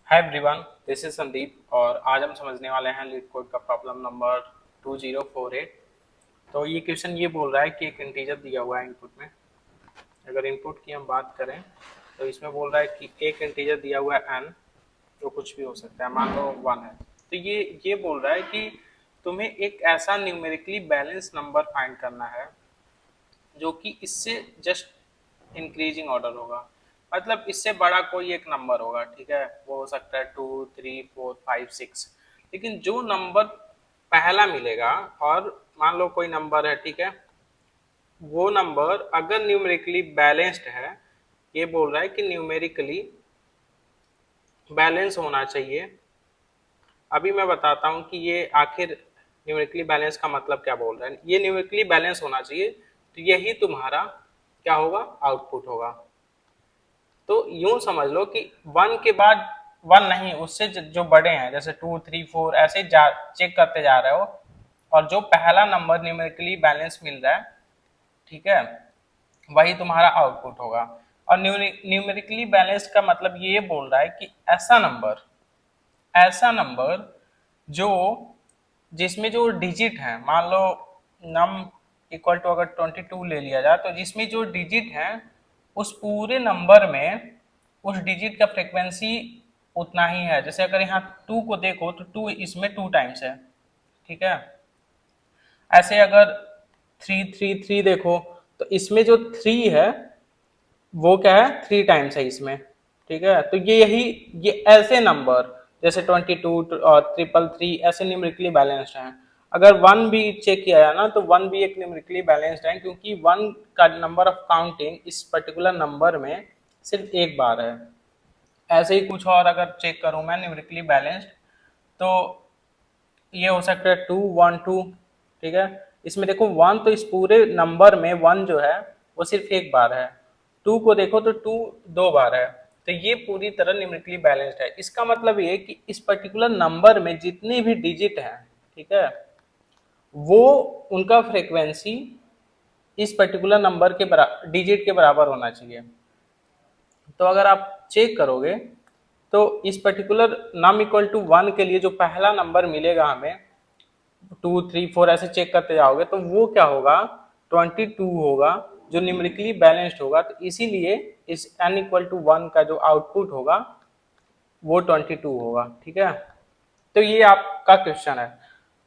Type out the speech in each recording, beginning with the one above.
Hi everyone, this is Sandeep और आज हम समझने वाले हैं लीड कोड का प्रॉब्लम नंबर 2048। तो ये क्वेश्चन ये बोल रहा है कि एक इंटीजर दिया हुआ है इनपुट में। अगर इनपुट की हम बात करें तो इसमें बोल रहा है कि एक इंटीजर दिया हुआ है n, जो कुछ भी हो सकता है, मान लो 1 है। तो ये बोल रहा है कि तुम्हें एक ऐसा न्यूमेरिकली बैलेंस नंबर फाइंड करना है जो कि इससे जस्ट इंक्रीजिंग ऑर्डर होगा। मतलब इससे बड़ा कोई एक नंबर होगा, ठीक है, वो हो सकता है 2, 3, 4, 5, 6। लेकिन जो नंबर पहला मिलेगा, और मान लो कोई नंबर है, ठीक है, वो नंबर अगर न्यूमेरिकली बैलेंस्ड है, ये बोल रहा है कि न्यूमेरिकली बैलेंस होना चाहिए। अभी मैं बताता हूँ कि ये आखिर न्यूमेरिकली बैलेंस का मतलब क्या बोल रहा है। ये न्यूमेरिकली बैलेंस होना चाहिए, तो यही तुम्हारा क्या होगा, आउटपुट होगा। तो यूं समझ लो कि 1 के बाद 1 नहीं, उससे जो बड़े हैं जैसे 2, 3, 4 ऐसे चेक करते जा रहे हो, और जो पहला नंबर न्यूमेरिकली बैलेंस मिल रहा है, ठीक है, वही तुम्हारा आउटपुट होगा। और न्यूमेरिकली बैलेंस का मतलब ये बोल रहा है कि ऐसा नंबर जो जिसमें जो डिजिट है, मान लो नम इक्वल टू अगर 22 ले लिया जाए, तो जिसमें जो डिजिट है उस पूरे नंबर में उस डिजिट का फ्रीक्वेंसी उतना ही है। जैसे अगर यहाँ 2 को देखो तो 2 इसमें 2 टाइम्स है, ठीक है। ऐसे अगर 3, 3, 3 देखो तो इसमें जो 3 है वो क्या है, 3 टाइम्स है इसमें, ठीक है। तो ये ऐसे नंबर जैसे 22 और 333 ऐसे न्यूमेरिकली बैलेंस्ड हैं। अगर 1 भी चेक किया जाए ना, तो 1 भी एक न्यूमेरिकली बैलेंस्ड है, क्योंकि 1 का नंबर ऑफ काउंटिंग इस पर्टिकुलर नंबर में सिर्फ एक बार है। ऐसे ही कुछ और अगर चेक करूं मैं न्यूमेरिकली बैलेंस्ड, तो ये हो सकता है 2, 1, 2, ठीक है। इसमें देखो 1 तो इस पूरे नंबर में 1 जो है वो सिर्फ एक बार है। 2 को देखो तो 2 दो बार है। तो ये पूरी तरह न्यूमेरिकली बैलेंस्ड है। इसका मतलब ये कि इस पर्टिकुलर नंबर में जितने भी डिजिट हैं, ठीक है, वो उनका फ्रीक्वेंसी इस पर्टिकुलर नंबर के डिजिट के बराबर होना चाहिए। तो अगर आप चेक करोगे तो इस पर्टिकुलर नम इक्वल टू 1 के लिए जो पहला नंबर मिलेगा हमें, 2, 3, 4 ऐसे चेक करते जाओगे तो वो क्या होगा, 22 होगा, जो न्यूमेरिकली बैलेंस्ड होगा। तो इसीलिए इस n इक्वल टू 1 का जो आउटपुट होगा वो 22 होगा, ठीक है। तो ये आपका क्वेश्चन है।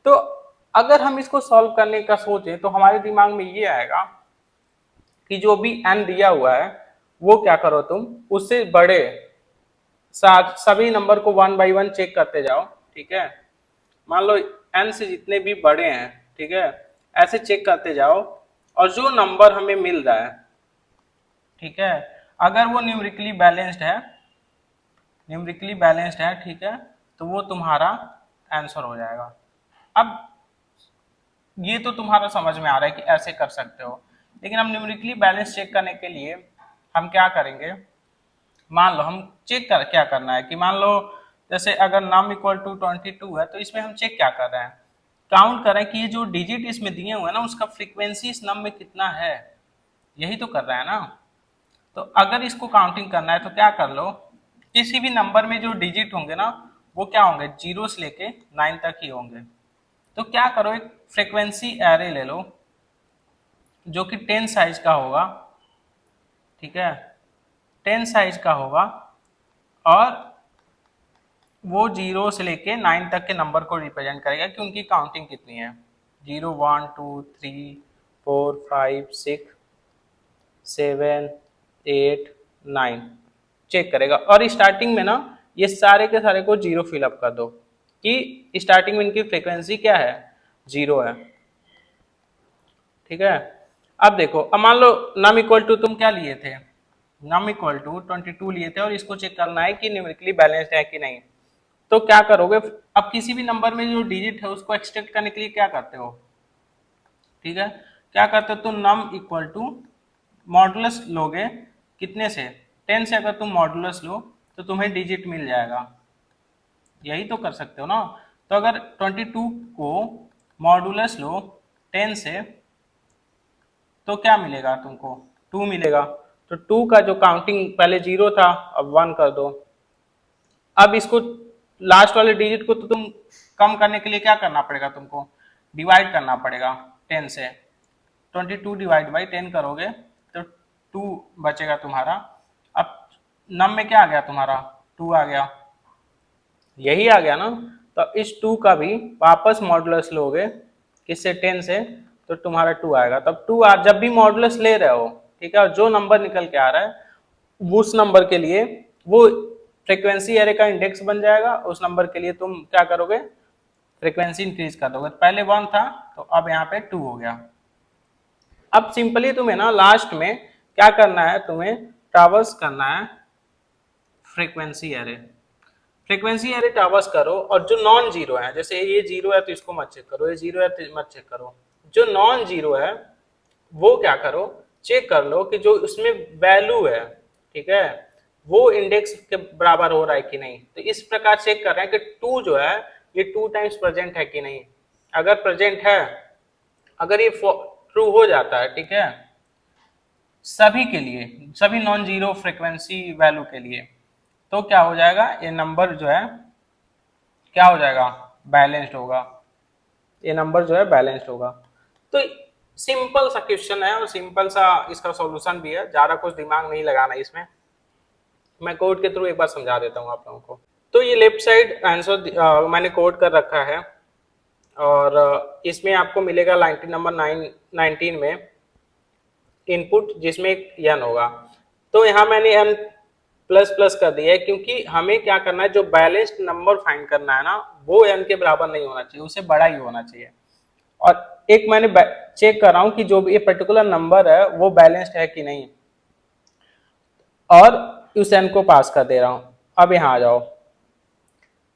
तो अगर हम इसको सॉल्व करने का सोचें तो हमारे दिमाग में ये आएगा कि जो भी n दिया हुआ है वो क्या करो, तुम उससे बड़े साथ सभी नंबर को 1 बाई 1 चेक करते जाओ, ठीक है। मान लो n से जितने भी बड़े हैं, ठीक है, ऐसे चेक करते जाओ, और जो नंबर हमें मिल रहा है, ठीक है, अगर वो न्यूमेरिकली बैलेंस्ड है, ठीक है, तो वो तुम्हारा आंसर हो जाएगा। अब ये तो तुम्हारा समझ में आ रहा है कि ऐसे कर सकते हो। लेकिन हम न्यूमेरिकली बैलेंस चेक करने के लिए हम क्या करेंगे, मान लो हम चेक कर क्या करना है कि मान लो जैसे अगर नम इक्वल टू 22 है, तो इसमें हम चेक क्या कर रहे हैं, काउंट करें कि ये जो डिजिट इसमें दिए हुए हैं ना, उसका फ्रीक्वेंसी इस नम में कितना है, यही तो कर रहा है ना। तो अगर इसको काउंटिंग करना है तो क्या कर लो, किसी भी नंबर में जो डिजिट होंगे ना, वो क्या होंगे, 0 से लेके 9 तक ही होंगे। तो क्या करो, एक फ्रीक्वेंसी एरे ले लो जो कि 10 साइज का होगा, ठीक है, 10 साइज का होगा, और वो 0 से लेके 9 तक के नंबर को रिप्रेजेंट करेगा कि उनकी काउंटिंग कितनी है। 0, 1, 2, 3, 4, 5, 6, 7, 8, 9 चेक करेगा। और स्टार्टिंग में ना ये सारे के सारे को 0 फिलअप कर दो कि स्टार्टिंग में इनकी फ्रीक्वेंसी क्या है, 0 है, ठीक है। अब देखो, अब मान लो नम इक्वल टू तुम क्या लिए थे, नम इक्वल टू 22 लिए थे, और इसको चेक करना है कि न्यूमेरिकली बैलेंस्ड है कि नहीं। तो क्या करोगे, अब किसी भी नंबर में जो डिजिट है उसको एक्सट्रैक्ट करने के लिए क्या करते हो, ठीक है, क्या करते हो, तो नम इक्वल टू मॉडुलस लोगे, कितने से, 10 से अगर तुम मॉडुलस लो तो तुम्हें डिजिट मिल जाएगा। यही तो कर सकते हो ना। तो अगर 22 को मॉडुलस लो 10 से, तो क्या मिलेगा तुमको, 2 मिलेगा। तो 2 का जो काउंटिंग पहले 0 था, अब 1 कर दो, अब इसको लास्ट वाले डिजिट को तो तुम कम करने के लिए क्या करना पड़ेगा, तुमको डिवाइड करना पड़ेगा 10 से। 22 डिवाइड बाई 10 करोगे तो 2 बचेगा तुम्हारा। अब नम में क्या आ गया तुम्हारा, 2 आ गया, यही आ गया ना। तो इस 2 का भी वापस मॉडुलस लोगे किससे, 10 से, तो तुम्हारा 2 आएगा। तब 2 जब भी मॉडुलस ले रहे हो, ठीक है, और जो नंबर निकल के आ रहा है उस नंबर के लिए वो फ्रीक्वेंसी एरे का इंडेक्स बन जाएगा। उस नंबर के लिए तुम क्या करोगे, फ्रीक्वेंसी इंक्रीज कर दोगे। पहले 1 था तो अब यहाँ पे 2 हो गया। अब सिंपली तुम्हें ना लास्ट में क्या करना है, तुम्हें ट्रावर्स करना है frequency array. Frequency array traverse करो और जो नॉन जीरो है, जैसे ये जीरो है तो इसको मत चेक करो, ये जीरो है तो मत चेक करो, जो नॉन जीरो है वो क्या करो, चेक कर लो कि जो उसमें वैल्यू है, ठीक है, वो इंडेक्स के बराबर हो रहा है कि नहीं। तो इस प्रकार चेक कर रहे हैं कि 2 जो है ये 2 टाइम्स प्रेजेंट है कि नहीं। अगर प्रेजेंट है, अगर ये ट्रू हो जाता है, ठीक है, सभी के लिए, सभी नॉन जीरो फ्रीक्वेंसी वैल्यू के लिए, तो क्या हो जाएगा, ये नंबर जो है क्या हो जाएगा, बैलेंस्ड होगा। ये नंबर जो है बैलेंस्ड होगा। तो सिंपल सा क्वेश्चन है और सिंपल सा इसका सॉल्यूशन भी है, ज्यादा कुछ दिमाग नहीं लगाना इसमें। मैं कोड के थ्रू एक बार समझा देता हूँ आप लोगों को। तो ये लेफ्ट साइड आंसर मैंने कोड कर रखा है और इसमें आपको मिलेगा लाइन नंबर 19 में इनपुट, जिसमें एक n होगा। तो यहाँ मैंने n प्लस प्लस कर दिया है क्योंकि हमें क्या करना है, जो बैलेंस्ड नंबर फाइंड करना है ना, वो n के बराबर नहीं होना चाहिए, उससे बड़ा ही होना चाहिए। और एक मैंने चेक कर रहा हूँ कि जो भी ये पर्टिकुलर नंबर है वो बैलेंस्ड है कि नहीं, और उस n को पास कर दे रहा हूँ। अब यहाँ आ जाओ,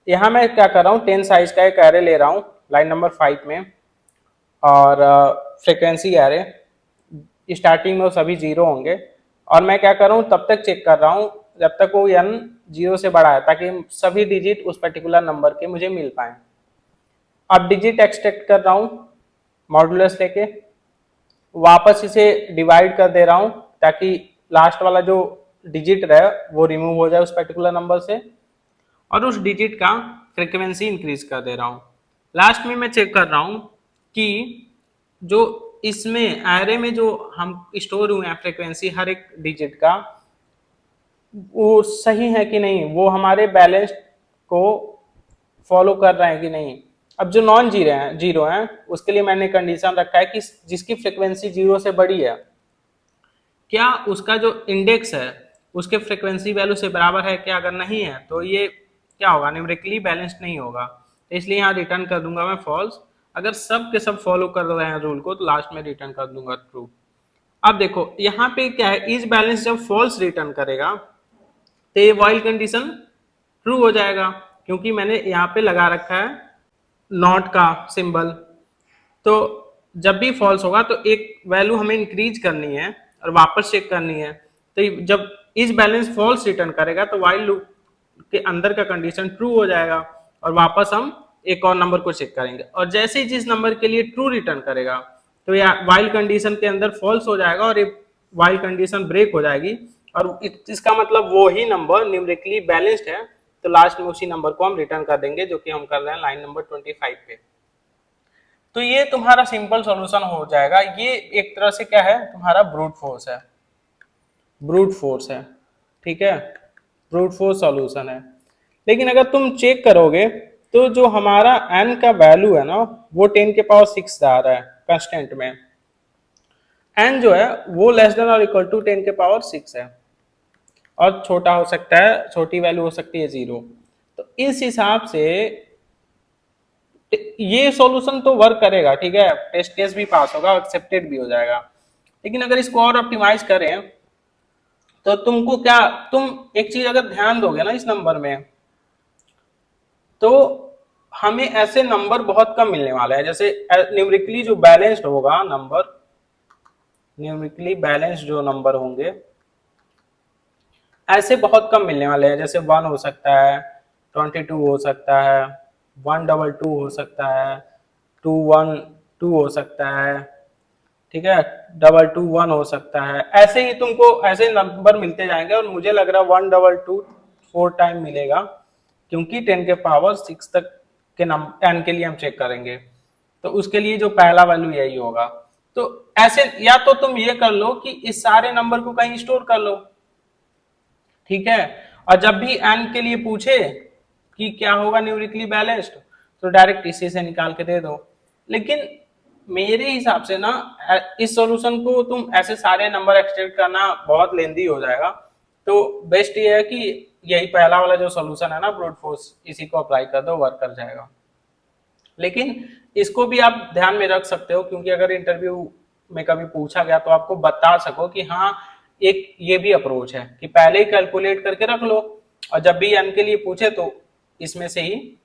यहाँ मैं क्या कर रहा हूँ, 10 साइज का एक एरे ले रहा हूँ लाइन नंबर 5 में, और फ्रीक्वेंसी एरे स्टार्टिंग में वो सभी जीरो होंगे। और मैं क्या कर रहा हूँ, तब तक चेक कर रहा हूँ जब तक वो n जीरो से बड़ा है, ताकि सभी डिजिट उस पर्टिकुलर नंबर के मुझे मिल पाए। अब डिजिट एक्सट्रैक्ट कर रहा हूँ मॉडुलस लेके, वापस इसे डिवाइड कर दे रहा हूँ ताकि लास्ट वाला जो डिजिट रहे वो रिमूव हो जाए उस पर्टिकुलर नंबर से, और उस डिजिट का फ्रीक्वेंसी इंक्रीज कर दे रहा हूँ। लास्ट में मैं चेक कर रहा हूँ कि जो इसमें एरे में जो हम स्टोर हुए हैं फ्रीक्वेंसी हर एक डिजिट का, वो सही है कि नहीं, वो हमारे बैलेंस को फॉलो कर रहे हैं कि नहीं। अब जो नॉन जीरो हैं उसके लिए मैंने कंडीशन रखा है कि जिसकी फ्रीक्वेंसी जीरो से बड़ी है, क्या उसका जो इंडेक्स है उसके फ्रीक्वेंसी वैल्यू से बराबर है क्या। अगर नहीं है तो ये क्या होगा, न्यूमेरिकली बैलेंस्ड नहीं होगा। तो इसलिए यहाँ रिटर्न कर दूंगा मैं फॉल्स। अगर सब के सब फॉलो कर रहे हैं रूल को तो लास्ट में रिटर्न कर दूंगा ट्रू। अब देखो यहाँ पे क्या है, इज बैलेंस जब फॉल्स रिटर्न करेगा तो ये वाइल कंडीशन ट्रू हो जाएगा, क्योंकि मैंने यहाँ पे लगा रखा है नॉट का सिंबल। तो जब भी फॉल्स होगा तो एक वैल्यू हमें इंक्रीज करनी है और वापस चेक करनी है। तो जब इस बैलेंस फॉल्स रिटर्न करेगा तो वाइल लूप के अंदर का कंडीशन ट्रू हो जाएगा और वापस हम एक और नंबर को चेक करेंगे। और जैसे ही जिस नंबर के लिए ट्रू रिटर्न करेगा तो ये वाइल कंडीशन के अंदर फॉल्स हो जाएगा और ये वाइल कंडीशन ब्रेक हो जाएगी, और इसका मतलब वो ही नंबर न्यूमेरिकली बैलेंस्ड है। तो लास्ट में उसी नंबर को हम रिटर्न कर देंगे, जो कि हम कर रहे हैं लाइन नंबर 25 पे। तो ये तुम्हारा सिंपल सॉल्यूशन हो जाएगा। ये एक तरह से क्या है, तुम्हारा ब्रूट फोर्स है, ब्रूट फोर्स है, ठीक है, ब्रूट फोर्स सॉल्यूशन है। लेकिन अगर तुम चेक करोगे तो जो हमारा n का वैल्यू है ना, वो 10 के पावर 6 आ रहा है कांस्टेंट में। n जो है वो लेस देन और इक्वल टू 10 के पावर 6 है, और छोटा हो सकता है, छोटी वैल्यू हो सकती है 0। तो इस हिसाब से ये सॉल्यूशन तो वर्क करेगा, ठीक है, टेस्ट केस भी पास होगा, एक्सेप्टेड भी हो जाएगा। लेकिन अगर इसको और ऑप्टिमाइज करें तो तुमको क्या, तुम एक चीज अगर ध्यान दोगे ना इस नंबर में, तो हमें ऐसे नंबर बहुत कम मिलने वाले हैं। जैसे न्यूमेरिकली जो बैलेंस्ड होगा नंबर, न्यूमेरिकली बैलेंस्ड जो नंबर होंगे ऐसे बहुत कम मिलने वाले हैं। जैसे 1 हो सकता है, 22 हो सकता है, 122 हो सकता है, 212 हो सकता है, ठीक है, 221 हो सकता है। ऐसे ही तुमको ऐसे नंबर मिलते जाएंगे, और मुझे लग रहा है 122 4 टाइम मिलेगा। क्योंकि 10 के पावर 6 तक के नंबर n के लिए हम चेक करेंगे, तो उसके लिए जो पहला वैल्यू यही होगा। तो ऐसे या तो तुम ये कर लो कि इस सारे नंबर को कहीं स्टोर कर लो, ठीक है, और जब भी n के लिए पूछे कि क्या होगा न्यूमेरिकली बैलेंस्ड, तो डायरेक्ट इसी से निकाल के दे दो। लेकिन मेरे हिसाब से ना इस सॉल्यूशन को तुम ऐसे सारे नंबर एक्सट्रैक्ट करना बहुत लेंदी हो जाएगा, तो बेस्ट ये है कि यही पहला वाला जो सॉल्यूशन है ना ब्रूट फोर्स, इसी को अप्लाई कर दो, वर्क कर जाएगा। लेकिन इसको भी आप ध्यान में रख सकते हो, क्योंकि अगर इंटरव्यू में कभी पूछा गया तो आपको बता सको कि हाँ एक ये भी अप्रोच है कि पहले ही कैलकुलेट करके रख लो, और जब भी n के लिए पूछे तो इसमें से ही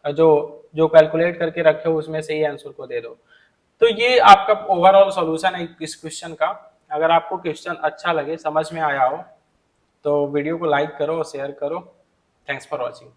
जो जो कैलकुलेट करके रखे हो उसमें से ही आंसर को दे दो। तो ये आपका ओवरऑल सॉल्यूशन है इस क्वेश्चन का। अगर आपको क्वेश्चन अच्छा लगे, समझ में आया हो, तो वीडियो को लाइक करो और शेयर करो। Thanks for watching.